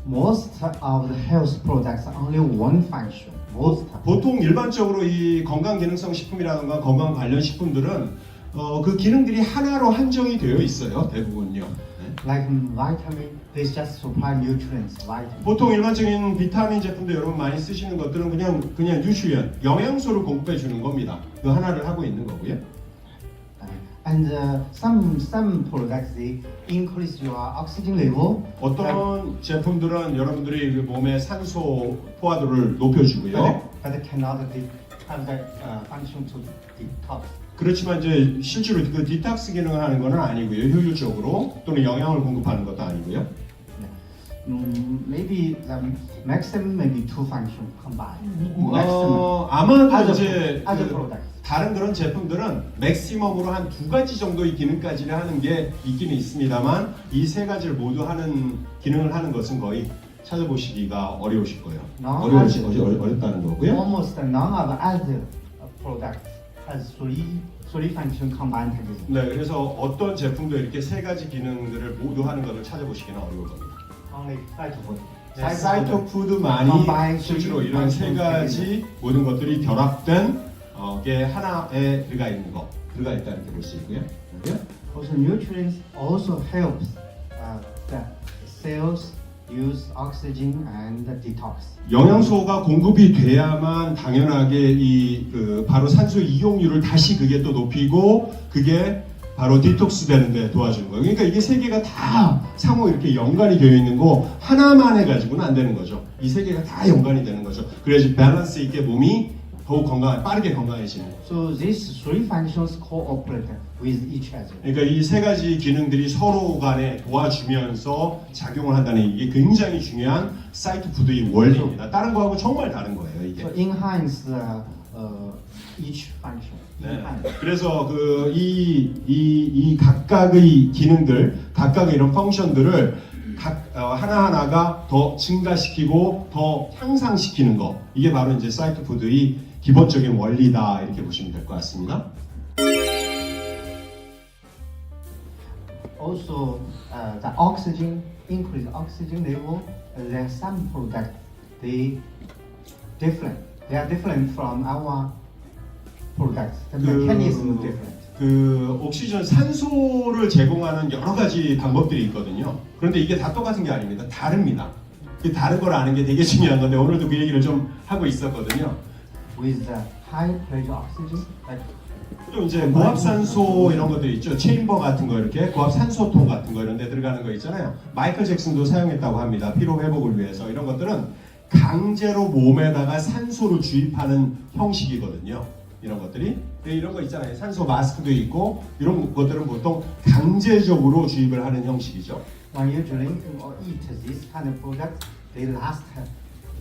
most of the health products only one function. Most. 보통 일반적으로 이 건강 기능성 식품이라든가 건강 관련 식품들은 그 기능들이 하나로 한정이 되어 있어요. 대부분요. Like vitamin, they just supply nutrients. Vitamin. 보통 일반적인 비타민 제품도 여러분 많이 쓰시는 것들은 그냥 뉴트리언, 영양소를 공급해 주는 겁니다. 그 하나를 하고 있는 거고요. And some products they increase your oxygen level. 어떤 제품들은 여러분들이 그 몸의 산소 포화도를 높여주고요. But it cannot have that function to detox. 그렇지만 이제 실제로 그 디톡스 기능을 하는 것은 아니고요. 효율적으로 또는 영양을 공급하는 것도 아니고요. Maybe the maximum maybe two function combined. Maximum. 아마도 Other 이제 products. 다른 그런 제품들은 맥시멈으로 한 2가지 정도의 기능까지를 하는 게 있기는 있습니다만 이 3가지를 모두 하는 기능을 하는 것은 거의 찾아보시기가 어려우실 거예요. 어렵다는 거고요. Almost none of other products has three function combined together. 네, 그래서 어떤 제품도 이렇게 3가지 기능들을 모두 하는 것을 찾아보시기는 어려울 겁니다. Only phytofood. 사이토푸드만이 실제로 이런 3가지 모든 것들이 결합된 게 하나에 들어가 있다 이렇게 볼 수 있고요. Also, nutrients also helps the cells use oxygen and detox. 영양소가 공급이 돼야만 당연하게 바로 산소 이용률을 다시 그게 또 높이고 그게 바로 디톡스 되는데 도와주는 거예요. 그러니까 이게 3개가 다 상호 이렇게 연관이 되어 있는 거 하나만 해가지고는 안 되는 거죠. 이 3개가 다 연관이 되는 거죠. 그래야지 밸런스 있게 몸이 더욱 빠르게 건강해지는 거죠. So these three functions cooperate with each other. 그러니까 이 3가지 기능들이 서로 간에 도와주면서 작용을 한다는 이게 굉장히 중요한 사이토푸드의 원리입니다. 다른 거하고 정말 다른 거예요, 이게. So enhance each function. 네. 그래서 이 각각의 기능들, 각각의 이런 펑션들을 하나하나가 더 증가시키고 더 향상시키는 거. 이게 바로 이제 사이토푸드의 기본적인 원리다 이렇게 보시면 될 것 같습니다. Also, the oxygen increase oxygen level. There are some products they are different from our products. The mechanism is different. 그 옥시전 산소를 제공하는 여러 가지 방법들이 있거든요. 그런데 이게 다 똑같은 게 아닙니다. 다릅니다. 그 다른 걸 아는 게 되게 중요한 건데 오늘도 그 얘기를 좀 하고 있었거든요. With the high pressure oxygen, like 또 이제 고압산소 이런 것들 있죠. 체인버 같은 거 이렇게 고압산소통 같은 거 이런 데 들어가는 거 있잖아요. 마이클 잭슨도 사용했다고 합니다. 피로 회복을 위해서. 이런 것들은 강제로 몸에다가 산소를 주입하는 형식이거든요. 이런 것들이 이런 거 있잖아요. 산소 마스크도 있고 이런 것들은 보통 강제적으로 주입을 하는 형식이죠. when you drink or eat this kind of product, they last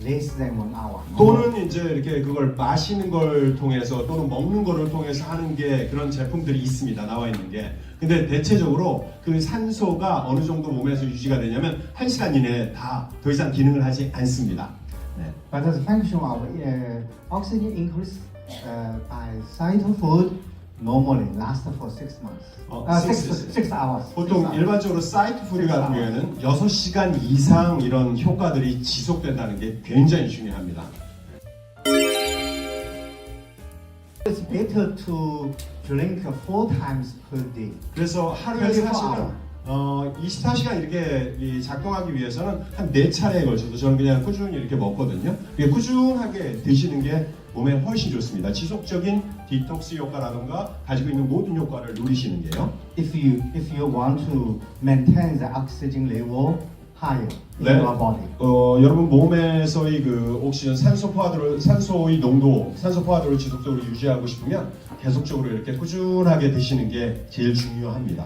less than 1 hour. 또는 이제 이렇게 그걸 마시는 걸 통해서 또는 먹는 거를 통해서 하는 게 그런 제품들이 있습니다. 나와 있는 게. 근데 대체적으로 그 산소가 어느 정도 몸에서 유지가 되냐면 1시간 이내에 다 더 이상 기능을 하지 않습니다. 네. But the function of oxygen increase by cytofood normally lasts for 6 months. 6 hours. 보통 일반적으로 사이트 푸드 같은 경우에는 6시간 이상 이런 효과들이 지속된다는 게 굉장히 중요합니다. It's better to drink 4 times per day. 그래서 하루에 사실은 24시간 이렇게 작동하기 위해서는 한 4차례에 걸쳐서 저는 그냥 꾸준히 이렇게 먹거든요. 꾸준하게 드시는 게 몸에 훨씬 좋습니다. 지속적인 디톡스 효과라던가 가지고 있는 모든 효과를 누리시는 게요. If you want to maintain the oxygen level higher in 네. your body. 여러분 몸에서의 그 옥시전 산소의 농도, 산소 포화도를 지속적으로 유지하고 싶으면 계속적으로 이렇게 꾸준하게 드시는 게 제일 중요합니다.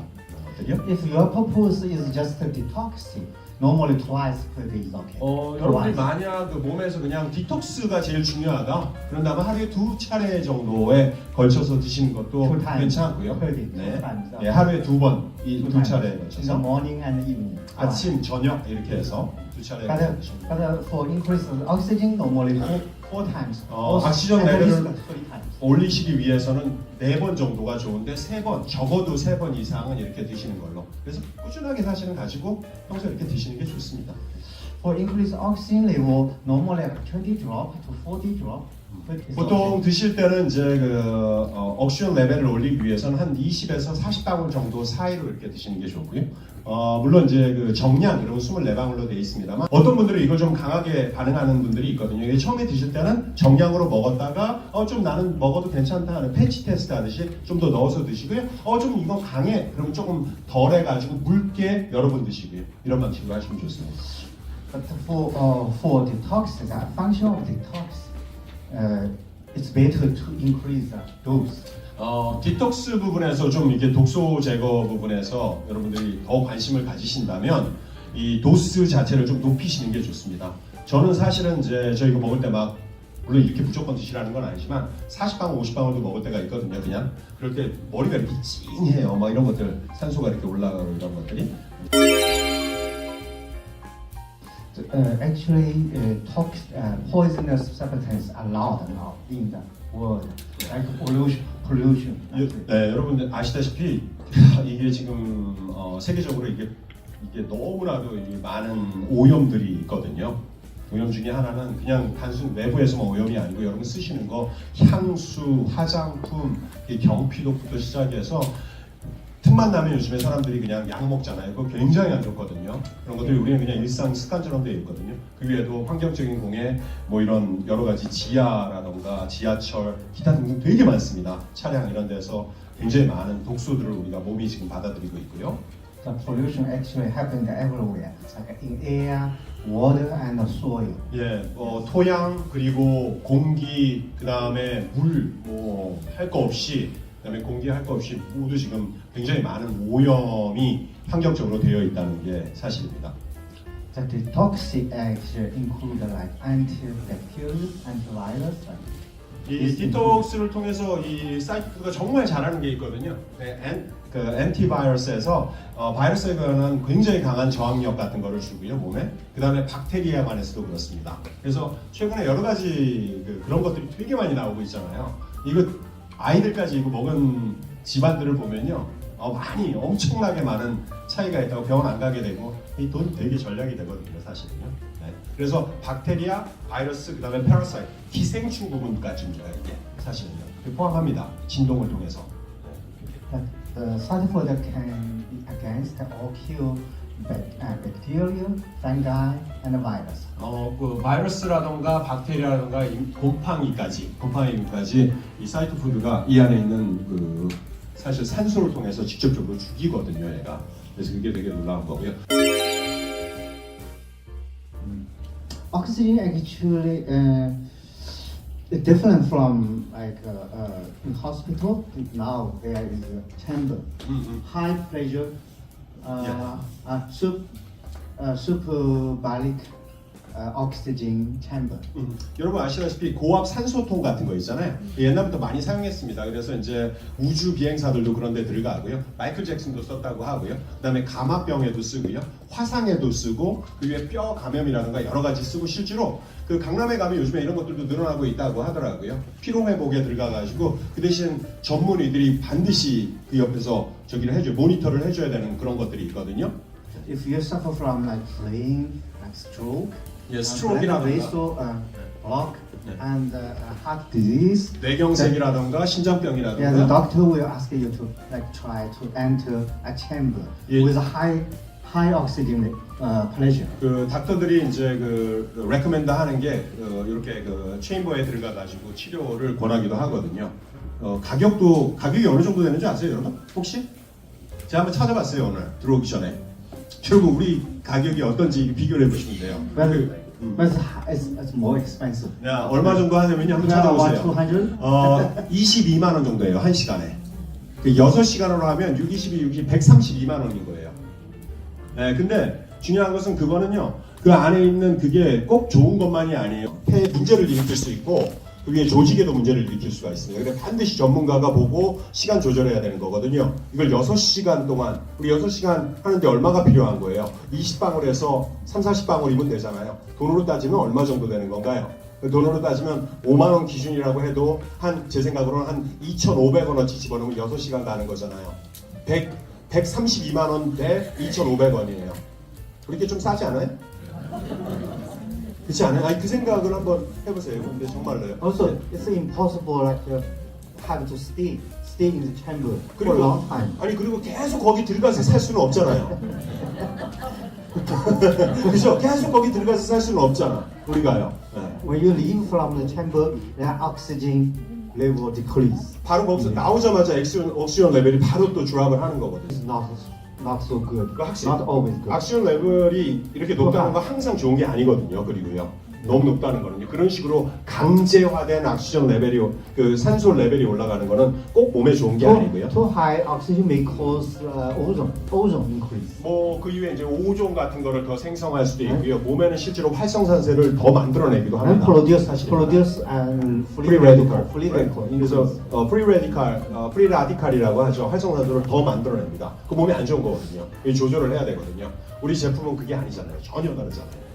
If your purpose is just detoxing, normally twice per day is okay. 여러분들이 만약 그 몸에서 그냥 디톡스가 제일 중요하다. 그런다면 하루에 2차례 정도에 걸쳐서 드시는 것도 괜찮고요. 네. 네, 하루에 2번, 이 2차례에 In the 걸쳐서 morning and evening. 아침, 저녁 이렇게 해서 2차례 드시면. But for increase of oxygen, normally 4 times. oxygen At least level을 3 times. 올리시기 위해서는 4번 정도가 좋은데 3번, 적어도 3번 이상은 이렇게 드시는 걸로. 그래서 꾸준하게 사실은 가지고 평소에 이렇게 드시는 게 좋습니다. For increase oxygen level, normally like 20 drop to 40 drop. but it's 보통 okay. 드실 때는 이제 옥시전 레벨을 올리기 위해서는 한 20에서 40방울 정도 사이로 이렇게 드시는 게 좋고요. 물론 이제 그 정량 이런 24방울로 되어 있습니다만 어떤 분들은 이걸 좀 강하게 반응하는 분들이 있거든요. 이게 처음에 드실 때는 정량으로 먹었다가 좀 나는 먹어도 괜찮다 하는 팬치 테스트 하듯이 좀 더 넣어서 드시고요. 좀 이거 강해 그러면 조금 덜 해가지고 묽게 여러 번 드시고요. 이런 방식으로 하시면 좋습니다. But for detox, the function of detox, it's better to increase the dose. 디톡스 부분에서 좀 이렇게 독소 제거 부분에서 여러분들이 더 관심을 가지신다면 이 도스 자체를 좀 높이시는 게 좋습니다. 저는 사실은 이제 저 이거 먹을 때 막 물론 이렇게 무조건 드시라는 건 아니지만 40방울, 50방울도 먹을 때가 있거든요. 그냥 그럴 때 머리가 이렇게 찡해요. 막 이런 것들 산소가 이렇게 올라가고 이런 것들이. Actually, poisonous substances are allowed now in the world, like pollution. 네, 여러분들 아시다시피 이게 지금 세계적으로 이게 너무나도 이게 많은 오염들이 있거든요. 오염 중에 하나는 그냥 단순 내부에서만 오염이 아니고 여러분 쓰시는 거 향수, 화장품, 이 경피독부터 시작해서 틈만 나면 요즘에 사람들이 그냥 약 먹잖아요. 그거 굉장히 안 좋거든요. 그런 것들이 우리는 그냥 일상 습관처럼 되어 있거든요. 그 위에도 환경적인 공해, 뭐 이런 여러 가지 지하라던가 지하철, 기타 등등 되게 많습니다. 차량 이런 데서 굉장히 많은 독소들을 우리가 몸이 지금 받아들이고 있고요. The pollution actually happened everywhere, like in air, water, and soil. 예, 토양 그리고 공기 그 다음에 물 뭐 할 거 없이 그다음에 공기 할 거 없이 모두 지금 굉장히 많은 오염이 환경적으로 되어 있다는 게 사실입니다. The detoxic actually include like antibacterial, antivirus. 이 디톡스를 통해서 이 사이트가 정말 잘하는 게 있거든요. 그 엔티바이러스에서 바이러스에 관한 굉장히 강한 저항력 같은 거를 주고요 몸에. 그 다음에 박테리아 관해서도 그렇습니다. 그래서 최근에 여러 가지 그런 것들이 되게 많이 나오고 있잖아요. 이거 아이들까지 이거 먹은 집안들을 보면요, 많이 엄청나게 많은 차이가 있다고 병원 안 가게 되고 이 돈 되게 전략이 되거든요, 사실은요. 네. 그래서 박테리아, 바이러스, 그다음에 패러사이트, 기생충 부분까지입니다. 이게 사실은요. 포함합니다. 진동을 통해서. But the side product can be against or kill bacteria, fungi, and virus. 그 바이러스라던가 박테리아라던가 곰팡이까지 이 사이트 푸드가 이 안에 있는 그 사실 산소를 통해서 직접적으로 죽이거든요, 얘가. 그래서 그게 되게 놀라운 거고요. Oxygen actually is different from like in hospital. Now there is a chamber, high pressure, superbaric oxygen chamber. 여러분 아시다시피 고압 산소통 같은 거 있잖아요. 옛날부터 많이 사용했습니다. 그래서 이제 우주 비행사들도 그런 데 들어가고요. 마이클 잭슨도 썼다고 하고요. 그다음에 감압병에도 쓰고요. 화상에도 쓰고 그 위에 뼈 감염이라든가 여러 가지 쓰고 실제로 그 강남에 가면 요즘에 이런 것들도 늘어나고 있다고 하더라고요. 피로 회복에 들어가가지고 그 대신 전문의들이 반드시 그 옆에서 저기를 해줘 모니터를 해줘야 되는 그런 것들이 있거든요. If you suffer from like brain, like stroke, 예, 스트로크라든가 block, and heart disease. 뇌경색이라든가 Yeah, the 심장병이라든가 doctor will ask you to like try to enter a chamber Yeah. with a high oxygen pressure. 그 닥터들이 이제 그 레코멘드 하는 게 이렇게 그 체인버에 들어가 가지고 치료를 권하기도 하거든요. 가격이 어느 정도 되는지 아세요, 여러분? 혹시? 제가 한번 찾아봤어요 오늘 들어오기 전에. 결국 우리 가격이 어떤지 비교를 해보시면 돼요. But it's more expensive. 야, 얼마 정도 하냐면요, 한번 About 찾아보세요. 200. 22만 원 정도예요, 한 시간에. 그 6시간으로 하면 6, 22, 132만 원인 거예요. 네, 근데 중요한 것은 그거는요, 그 안에 있는 그게 꼭 좋은 것만이 아니에요. 폐에 문제를 일으킬 수 있고, 그 위에 조직에도 문제를 일으킬 수가 있습니다. 그래서 반드시 전문가가 보고 시간 조절해야 되는 거거든요. 이걸 6시간 동안, 우리 6시간 하는데 얼마가 필요한 거예요? 20방울에서 3, 40방울이면 되잖아요. 돈으로 따지면 얼마 정도 되는 건가요? 돈으로 따지면 5만 원 기준이라고 해도 제 생각으로는 한 2,500원어치 집어넣으면 6시간 가는 거잖아요. 132만 원 대 2,500원이에요. 그렇게 좀 싸지 않아요? 그렇지 않아요? 아니 그 생각을 한번 해보세요. 근데 정말로요. Also, it's impossible like have to stay in the chamber for a 그리고 long time. 아니 그리고 계속 거기 들어가서 살 수는 없잖아요. 그죠? 계속 거기 들어가서 살 수는 없잖아. 우리가요. 네. When you leave from the chamber, the oxygen level decrease. 바로 거기서 나오자마자 옥시전 레벨이 바로 또 드랍을 하는 거거든요. It's not so good. 그 확실히 Not always good. 옥시전 레벨이 이렇게 높다는 건 항상 좋은 게 아니거든요. 그리고요. 너무 높다는 거는요. 그런 식으로 강제화된 옥시전 레벨이 그 산소 레벨이 올라가는 거는 꼭 몸에 좋은 게 아니고요. Too high oxygen may cause ozone increase. 뭐 그 이후에 이제 오존 같은 거를 더 생성할 수도 있고요. 몸에는 실제로 활성산소를 더 만들어내기도 And 합니다. produce and free radical. free radical. 그래서 free radical이라고 하죠. 활성산소를 더 만들어냅니다. 그 몸에 안 좋은 거거든요. 이 조절을 해야 되거든요. 우리 제품은 그게 아니잖아요. 전혀 다르잖아요.